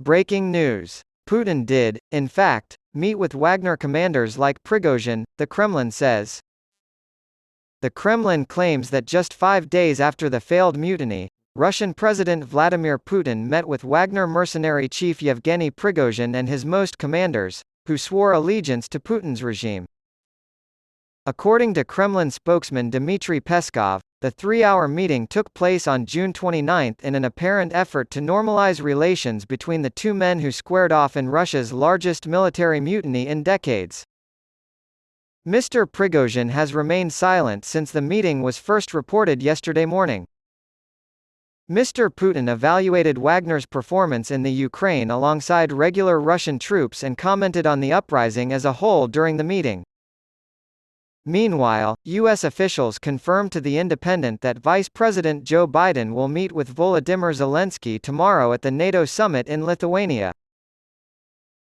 Breaking news. Putin did, in fact, meet with Wagner commanders like Prigozhin, the Kremlin says. The Kremlin claims that just 5 days after the failed mutiny, Russian President Vladimir Putin met with Wagner mercenary chief Yevgeny Prigozhin and his most commanders, who swore allegiance to Putin's regime. According to Kremlin spokesman Dmitry Peskov, the 3-hour meeting took place on June 29 in an apparent effort to normalize relations between the two men who squared off in Russia's largest military mutiny in decades. Mr. Prigozhin has remained silent since the meeting was first reported yesterday morning. Mr. Putin evaluated Wagner's performance in the Ukraine alongside regular Russian troops and commented on the uprising as a whole during the meeting. Meanwhile, U.S. officials confirmed to The Independent that Vice President Joe Biden will meet with Volodymyr Zelensky tomorrow at the NATO summit in Lithuania.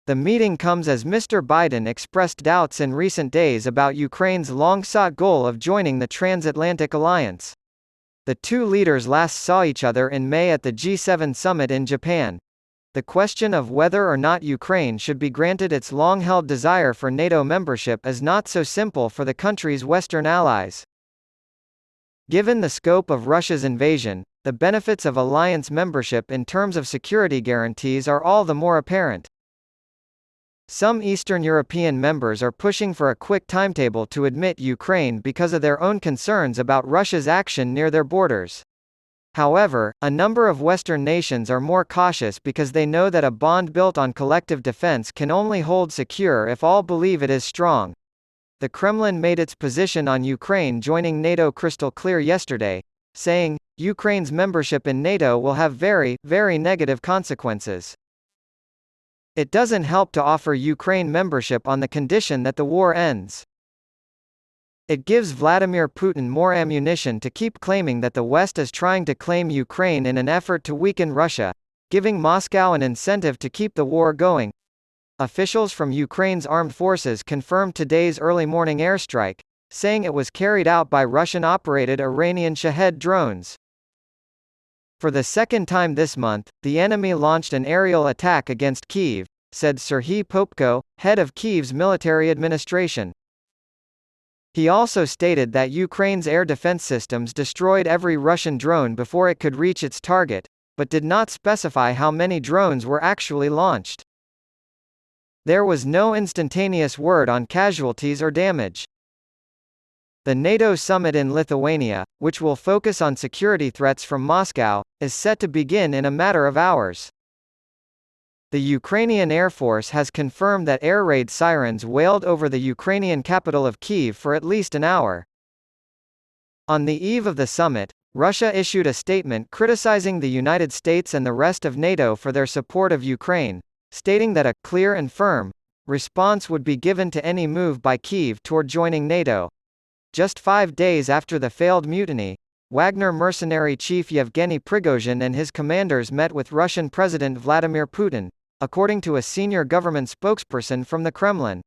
The meeting comes as Mr. Biden expressed doubts in recent days about Ukraine's long-sought goal of joining the transatlantic alliance. The two leaders last saw each other in May at the G7 summit in Japan. The question of whether or not Ukraine should be granted its long-held desire for NATO membership is not so simple for the country's Western allies. Given the scope of Russia's invasion, the benefits of alliance membership in terms of security guarantees are all the more apparent. Some Eastern European members are pushing for a quick timetable to admit Ukraine because of their own concerns about Russia's action near their borders. However, a number of Western nations are more cautious because they know that a bond built on collective defense can only hold secure if all believe it is strong. The Kremlin made its position on Ukraine joining NATO crystal clear yesterday, saying, Ukraine's membership in NATO will have very, very negative consequences. It doesn't help to offer Ukraine membership on the condition that the war ends. It gives Vladimir Putin more ammunition to keep claiming that the West is trying to claim Ukraine in an effort to weaken Russia, giving Moscow an incentive to keep the war going. Officials from Ukraine's armed forces confirmed today's early morning airstrike, saying it was carried out by Russian-operated Iranian Shahed drones. For the second time this month, the enemy launched an aerial attack against Kyiv, said Serhiy Popko, head of Kyiv's military administration. He also stated that Ukraine's air defense systems destroyed every Russian drone before it could reach its target, but did not specify how many drones were actually launched. There was no instantaneous word on casualties or damage. The NATO summit in Lithuania, which will focus on security threats from Moscow, is set to begin in a matter of hours. The Ukrainian Air Force has confirmed that air raid sirens wailed over the Ukrainian capital of Kyiv for at least an hour. On the eve of the summit, Russia issued a statement criticizing the United States and the rest of NATO for their support of Ukraine, stating that a clear and firm response would be given to any move by Kyiv toward joining NATO. Just 5 days after the failed mutiny, Wagner mercenary chief Yevgeny Prigozhin and his commanders met with Russian President Vladimir Putin, according to a senior government spokesperson from the Kremlin.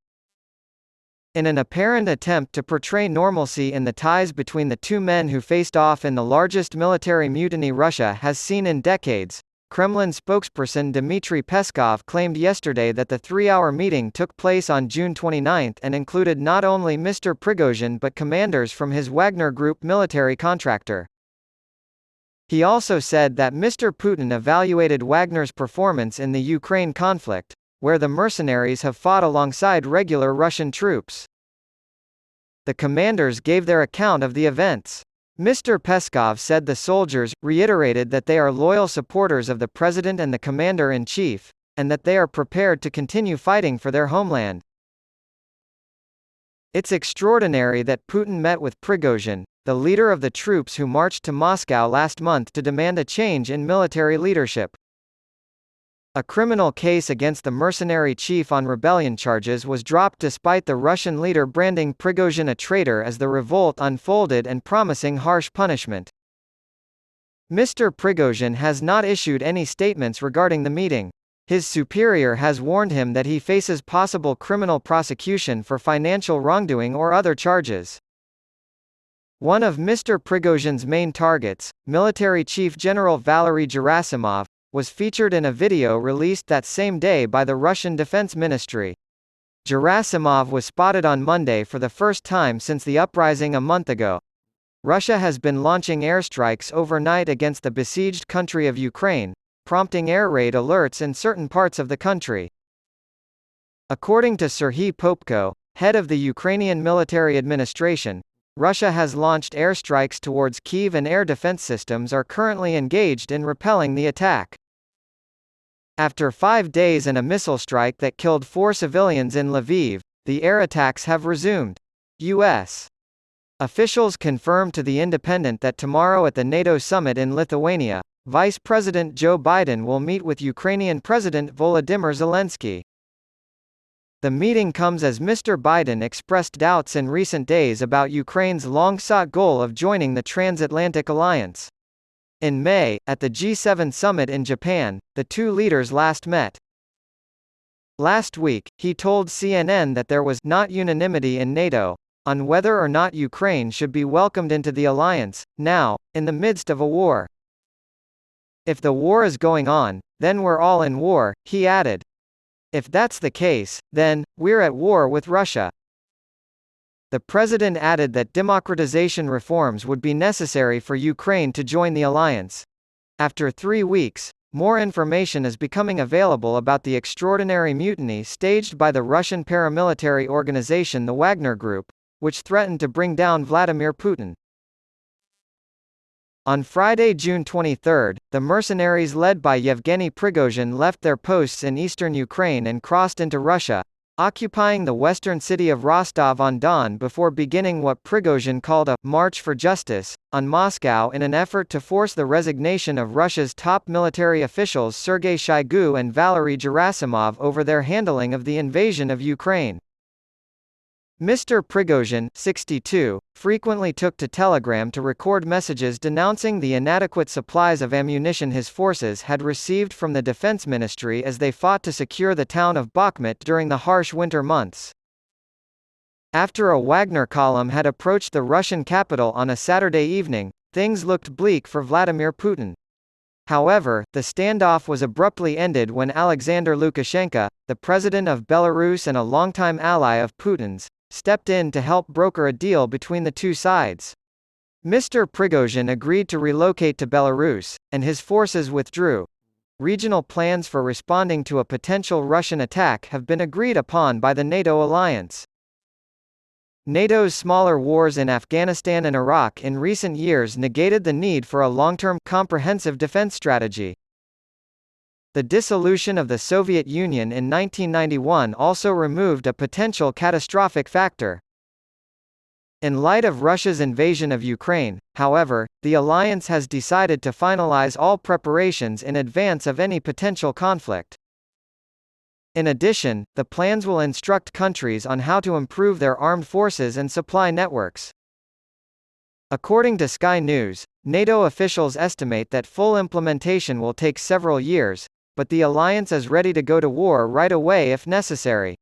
In an apparent attempt to portray normalcy in the ties between the two men who faced off in the largest military mutiny Russia has seen in decades, Kremlin spokesperson Dmitry Peskov claimed yesterday that the 3-hour meeting took place on June 29 and included not only Mr. Prigozhin but commanders from his Wagner Group military contractor. He also said that Mr. Putin evaluated Wagner's performance in the Ukraine conflict, where the mercenaries have fought alongside regular Russian troops. The commanders gave their account of the events. Mr. Peskov said the soldiers reiterated that they are loyal supporters of the president and the commander-in-chief, and that they are prepared to continue fighting for their homeland. It's extraordinary that Putin met with Prigozhin, the leader of the troops who marched to Moscow last month to demand a change in military leadership. A criminal case against the mercenary chief on rebellion charges was dropped despite the Russian leader branding Prigozhin a traitor as the revolt unfolded and promising harsh punishment. Mr. Prigozhin has not issued any statements regarding the meeting. His superior has warned him that he faces possible criminal prosecution for financial wrongdoing or other charges. One of Mr. Prigozhin's main targets, military chief General Valery Gerasimov, was featured in a video released that same day by the Russian Defense Ministry. Gerasimov was spotted on Monday for the first time since the uprising a month ago. Russia has been launching airstrikes overnight against the besieged country of Ukraine, prompting air raid alerts in certain parts of the country. According to Serhiy Popko, head of the Ukrainian military administration, Russia has launched airstrikes towards Kyiv and air defense systems are currently engaged in repelling the attack. After 5 days and a missile strike that killed 4 civilians in Lviv, the air attacks have resumed. U.S. officials confirmed to The Independent that tomorrow at the NATO summit in Lithuania, Vice President Joe Biden will meet with Ukrainian President Volodymyr Zelensky. The meeting comes as Mr. Biden expressed doubts in recent days about Ukraine's long-sought goal of joining the transatlantic alliance. In May, at the G7 summit in Japan, the two leaders last met. Last week, he told CNN that there was not unanimity in NATO on whether or not Ukraine should be welcomed into the alliance, now, in the midst of a war. If the war is going on, then we're all in war, he added. If that's the case, then, we're at war with Russia. The president added that democratization reforms would be necessary for Ukraine to join the alliance. After 3 weeks, more information is becoming available about the extraordinary mutiny staged by the Russian paramilitary organization the Wagner Group, which threatened to bring down Vladimir Putin. On Friday, June 23, the mercenaries led by Yevgeny Prigozhin left their posts in eastern Ukraine and crossed into Russia, occupying the western city of Rostov-on-Don before beginning what Prigozhin called a «march for justice» on Moscow in an effort to force the resignation of Russia's top military officials Sergei Shoigu and Valery Gerasimov over their handling of the invasion of Ukraine. Mr. Prigozhin, 62, frequently took to Telegram to record messages denouncing the inadequate supplies of ammunition his forces had received from the Defense Ministry as they fought to secure the town of Bakhmut during the harsh winter months. After a Wagner column had approached the Russian capital on a Saturday evening, things looked bleak for Vladimir Putin. However, the standoff was abruptly ended when Alexander Lukashenko, the president of Belarus and a longtime ally of Putin's, stepped in to help broker a deal between the two sides. Mr. Prigozhin agreed to relocate to Belarus, and his forces withdrew. Regional plans for responding to a potential Russian attack have been agreed upon by the NATO alliance. NATO's smaller wars in Afghanistan and Iraq in recent years negated the need for a long-term, comprehensive defense strategy. The dissolution of the Soviet Union in 1991 also removed a potential catastrophic factor. In light of Russia's invasion of Ukraine, however, the alliance has decided to finalize all preparations in advance of any potential conflict. In addition, the plans will instruct countries on how to improve their armed forces and supply networks. According to Sky News, NATO officials estimate that full implementation will take several years, but the alliance is ready to go to war right away if necessary.